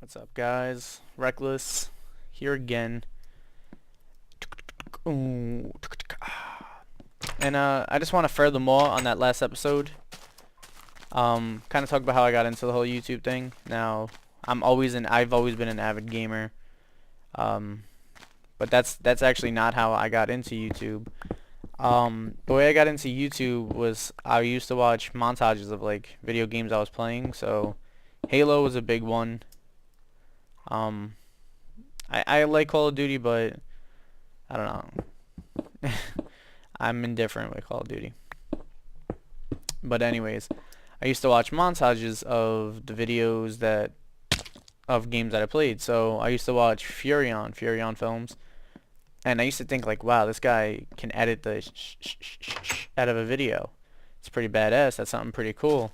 What's up, guys? Reckless here again. Ooh. And I just want to further more on that last episode. Kind of talk about how I got into the whole YouTube thing. Now, I've always been an avid gamer. Um, but that's actually not how I got into YouTube. The way I got into YouTube was I used to watch montages of like video games I was playing. So, Halo was a big one. Um, I like Call of Duty, but I don't know. I'm indifferent with Call of Duty. But anyways, I used to watch montages of the videos of games that I played. So I used to watch Furion films, and I used to think like, wow, this guy can edit the out of a video. It's pretty badass. That's something pretty cool.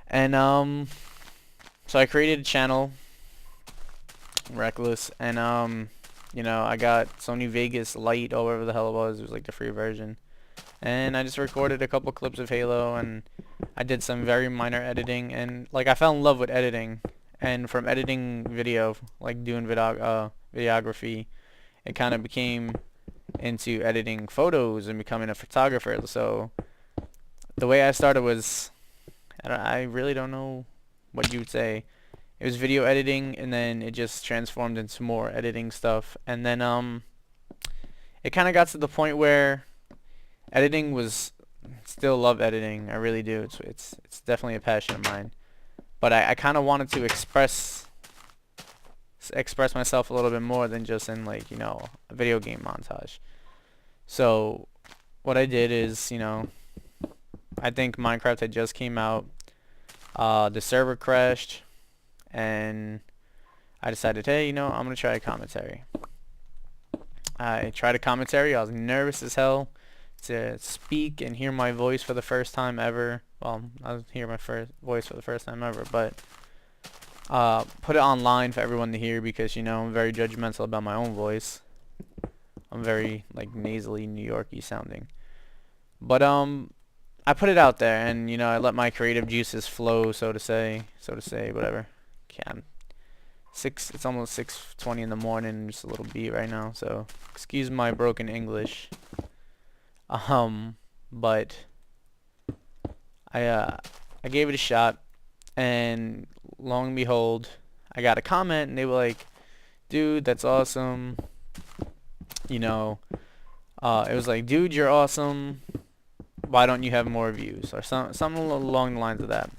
And so I created a channel, Reckless, and I got Sony Vegas Lite or whatever the hell it was. It was like the free version. And I just recorded a couple clips of Halo, and I did some very minor editing, and like I fell in love with editing. And from editing video, like doing videography, it kind of became into editing photos and becoming a photographer. So the way I started was, I really don't know what you would say. It was video editing, and then it just transformed into more editing stuff. And then it kind of got to the point where editing was, still love editing. I really do. It's definitely a passion of mine. But I kind of wanted to express myself a little bit more than just in like, a video game montage. So what I did is, I think Minecraft had just came out. The server crashed, and I decided, hey, I'm gonna try a commentary. I tried a commentary. I was nervous as hell to speak and hear my voice for the first time ever. Well, I'll hear my voice for the first time ever, but put it online for everyone to hear because, I'm very judgmental about my own voice. I'm very, like, nasally New Yorky sounding. But, I put it out there, and, I let my creative juices flow, so to say, whatever. It's almost 6:20 in the morning, just a little beat right now, so excuse my broken English. But I gave it a shot, and lo and behold, I got a comment, and they were like, dude, that's awesome. It was like, dude, you're awesome. Why don't you have more views? Or something along the lines of that.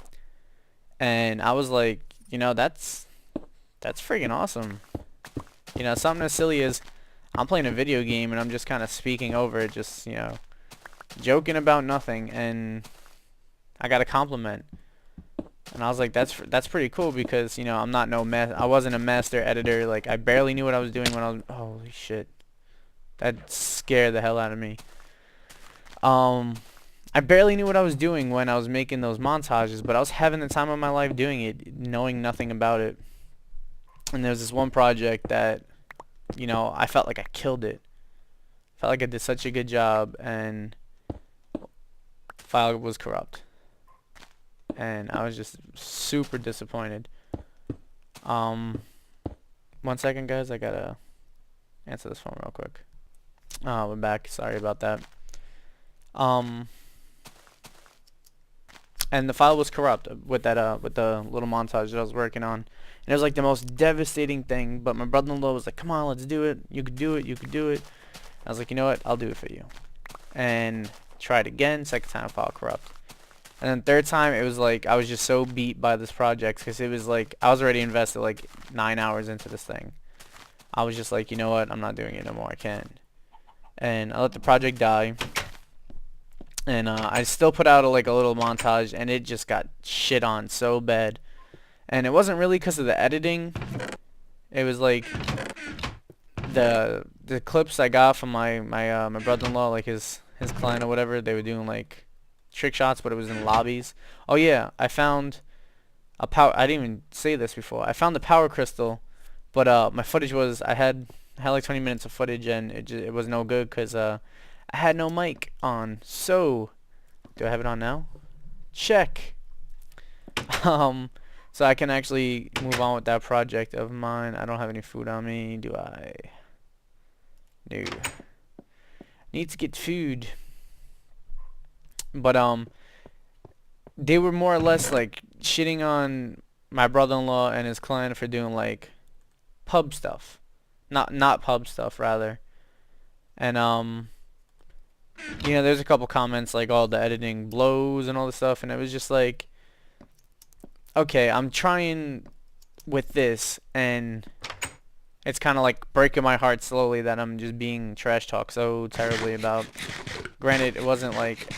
And I was like, that's freaking awesome. Something as silly as I'm playing a video game and I'm just kind of speaking over it, just, joking about nothing, and I got a compliment. And I was like, that's pretty cool because, I'm not I wasn't a master editor. Like, I barely knew what I was doing when I was, holy shit. That scared the hell out of me. I barely knew what I was doing when I was making those montages, but I was having the time of my life doing it, knowing nothing about it. And there was this one project that, I felt like I killed it. Felt like I did such a good job, and file was corrupt. And I was just super disappointed. 1 second, guys. I gotta answer this phone real quick. We're back. Sorry about that. And the file was corrupt with that with the little montage that I was working on. And it was like the most devastating thing, but my brother-in-law was like, come on, let's do it. You could do it. You could do it. I was like, you know what? I'll do it for you. And tried again. Second time, file corrupt. And then third time, it was like I was just so beat by this project because it was like I was already invested like 9 hours into this thing. I was just like, you know what? I'm not doing it no more. I can't. And I let the project die. And I still put out a little montage, and it just got shit on so bad. And it wasn't really because of the editing. It was like the clips I got from my brother-in-law, like his client or whatever. They were doing like trick shots, but it was in lobbies. Oh yeah, I found a power. I didn't even say this before. I found the power crystal, but my footage was I had like 20 minutes of footage, and it was no good because I had no mic on. So do I have it on now? Check. So I can actually move on with that project of mine. I don't have any food on me, do I? No. Need to get food. But they were more or less like shitting on my brother-in-law and his client for doing like pub stuff. Not pub stuff rather. And there's a couple comments like all the editing blows and all this stuff, and it was just like, okay, I'm trying with this, and it's kind of like breaking my heart slowly that I'm just being trash talked so terribly about. Granted, it wasn't like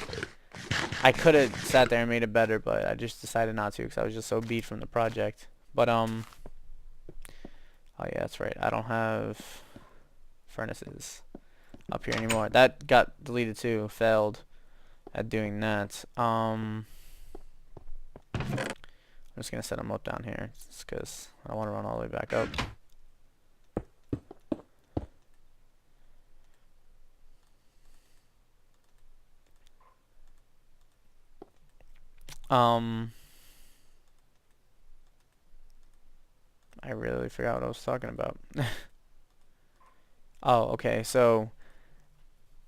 I could have sat there and made it better, but I just decided not to because I was just so beat from the project. But oh yeah, that's right. I don't have furnaces up here anymore. That got deleted too. Failed at doing that. I'm just gonna set them up down here just because I want to run all the way back up. I really forgot what I was talking about. Oh, okay. So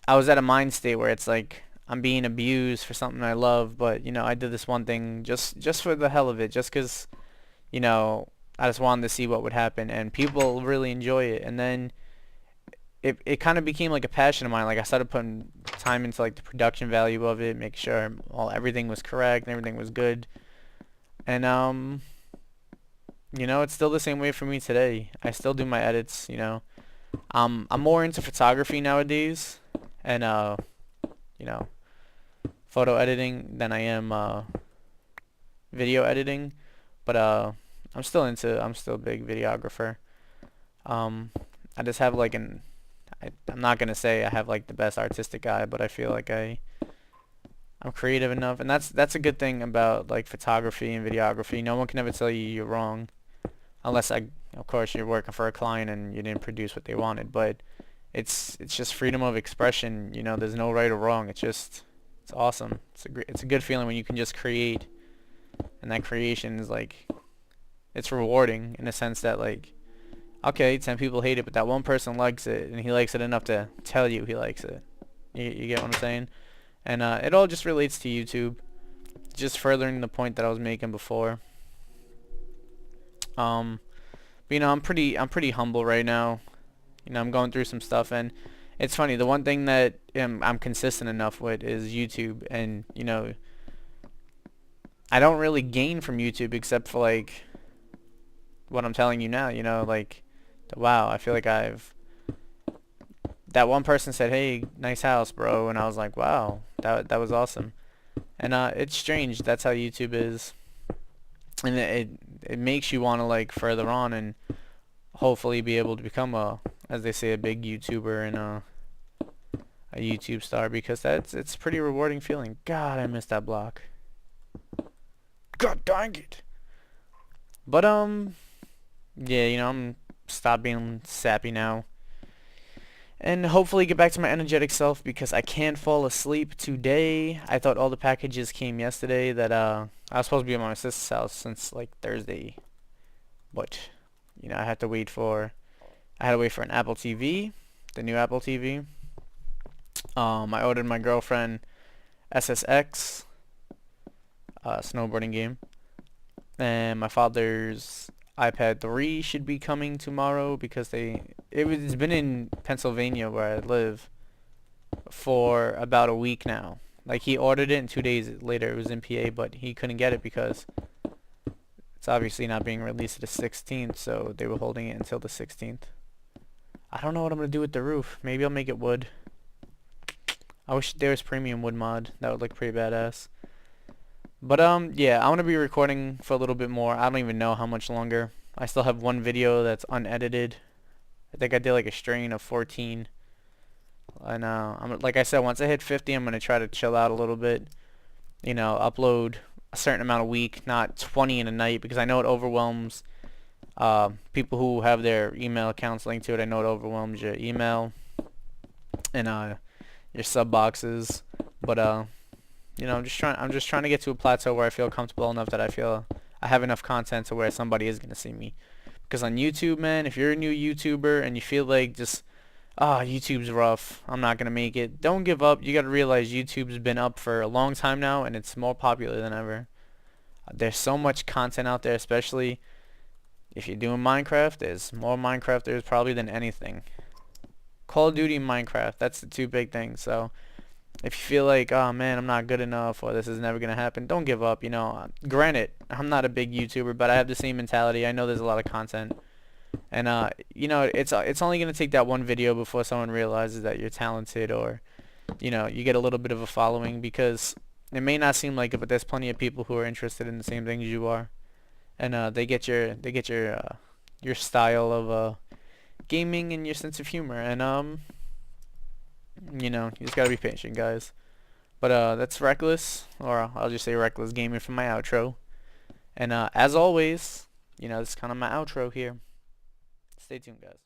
I was at a mind state where it's like I'm being abused for something I love, but I did this one thing just for the hell of it, just 'cause I just wanted to see what would happen, and people really enjoy it. And then it kind of became like a passion of mine. Like I started putting time into like the production value of it, making sure everything was correct and everything was good. And it's still the same way for me today. I still do my edits. I'm more into photography nowadays, and photo editing than I am video editing. But I'm still a big videographer. I just have like I'm not gonna say I have like the best artistic eye, but I feel like I'm creative enough, and that's a good thing about like photography and videography. No one can ever tell you you're wrong, unless of course you're working for a client and you didn't produce what they wanted. But it's just freedom of expression. There's no right or wrong. It's awesome. It's a good feeling when you can just create, and that creation is like, it's rewarding in a sense that like, okay, 10 people hate it, but that one person likes it, and he likes it enough to tell you he likes it. You get what I'm saying? And it all just relates to YouTube, just furthering the point that I was making before. But, I'm pretty humble right now. I'm going through some stuff, and it's funny. The one thing that I'm consistent enough with is YouTube, and I don't really gain from YouTube except for like what I'm telling you now. Like, wow, I feel like that one person said, "Hey, nice house, bro," and I was like, "Wow, that was awesome." And it's strange. That's how YouTube is, and it makes you want to like further on and hopefully be able to become as they say, a big YouTuber and a YouTube star, because it's a pretty rewarding feeling. God, I missed that block. God dang it. But yeah, I'm stop being sappy now, and hopefully get back to my energetic self, because I can't fall asleep today. I thought all the packages came yesterday. That I was supposed to be at my sister's house since like Thursday, but I had to wait for an Apple TV, the new Apple TV. I ordered my girlfriend SSX, snowboarding game, and my father's iPad 3 should be coming tomorrow, because it's been in Pennsylvania where I live for about a week now. Like, he ordered it and 2 days later it was in PA, but he couldn't get it because it's obviously not being released to the 16th, so they were holding it until the 16th. I don't know what I'm going to do with the roof. Maybe I'll make it wood. I wish there was premium wood mod. That would look pretty badass. But yeah, I want to be recording for a little bit more. I don't even know how much longer. I still have one video that's unedited. I think I did like a strain of 14. And like I said, once I hit 50, I'm going to try to chill out a little bit. Upload a certain amount a week, not 20 in a night, because I know it overwhelms people who have their email accounts linked to it. I know it overwhelms your email and your sub boxes, but I'm just trying to get to a plateau where I feel comfortable enough that I I have enough content to where somebody is gonna see me. Because on YouTube, man, if you're a new YouTuber and you feel like just, YouTube's rough, I'm not gonna make it, don't give up. You gotta realize YouTube's been up for a long time now, and it's more popular than ever. There's so much content out there, especially if you're doing Minecraft. There's more Minecrafters probably than anything. Call of Duty and Minecraft, that's the two big things. So if you feel like, oh man, I'm not good enough, or this is never gonna happen, don't give up. Granted, I'm not a big YouTuber, but I have the same mentality. I know there's a lot of content, and it's only gonna take that one video before someone realizes that you're talented, or you get a little bit of a following, because it may not seem like it, but there's plenty of people who are interested in the same things you are, and they get your style of gaming and your sense of humor, and you just gotta be patient, guys. But that's Reckless, or I'll just say Reckless Gaming for my outro. And as always, it's kind of my outro here. Stay tuned, guys.